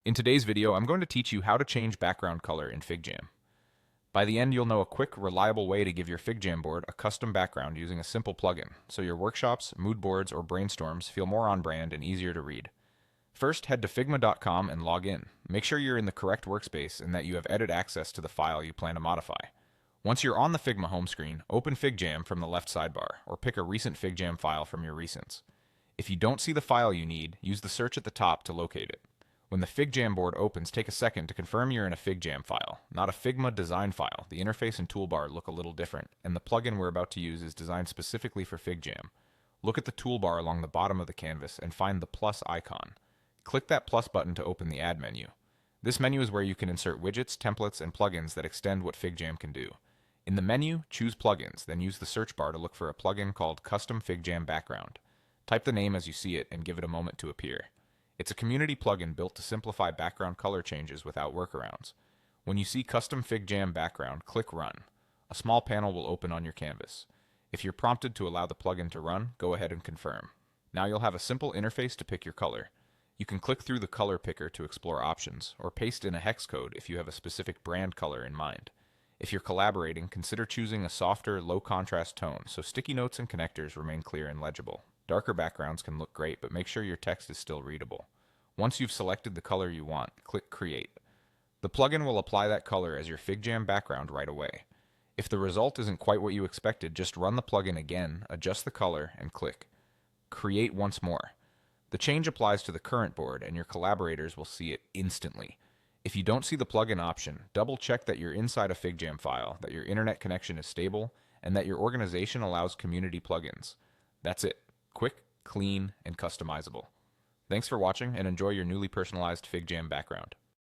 In today's video, I'm going to teach you how to change background color in FigJam. By the end, you'll know a quick, reliable way to give your FigJam board a custom background using a simple plugin, so your workshops, mood boards, or brainstorms feel more on brand and easier to read. First, head to figma.com and log in. Make sure you're in the correct workspace and that you have edit access to the file you plan to modify. Once you're on the Figma home screen, open FigJam from the left sidebar, or pick a recent FigJam file from your recents. If you don't see the file you need, use the search at the top to locate it. When the FigJam board opens, take a second to confirm you're in a FigJam file, not a Figma design file. The interface and toolbar look a little different, and the plugin we're about to use is designed specifically for FigJam. Look at the toolbar along the bottom of the canvas and find the plus icon. Click that plus button to open the Add menu. This menu is where you can insert widgets, templates, and plugins that extend what FigJam can do. In the menu, choose Plugins, then use the search bar to look for a plugin called Custom FigJam Background. Type the name as you see it and give it a moment to appear. It's a community plugin built to simplify background color changes without workarounds. When you see Custom FigJam Background, click Run. A small panel will open on your canvas. If you're prompted to allow the plugin to run, go ahead and confirm. Now you'll have a simple interface to pick your color. You can click through the color picker to explore options, or paste in a hex code if you have a specific brand color in mind. If you're collaborating, consider choosing a softer, low-contrast tone so sticky notes and connectors remain clear and legible. Darker backgrounds can look great, but make sure your text is still readable. Once you've selected the color you want, click Create. The plugin will apply that color as your FigJam background right away. If the result isn't quite what you expected, just run the plugin again, adjust the color, and click Create once more. The change applies to the current board, and your collaborators will see it instantly. If you don't see the plugin option, double check that you're inside a FigJam file, that your internet connection is stable, and that your organization allows community plugins. That's it. Quick, clean, and customizable. Thanks for watching and enjoy your newly personalized FigJam background.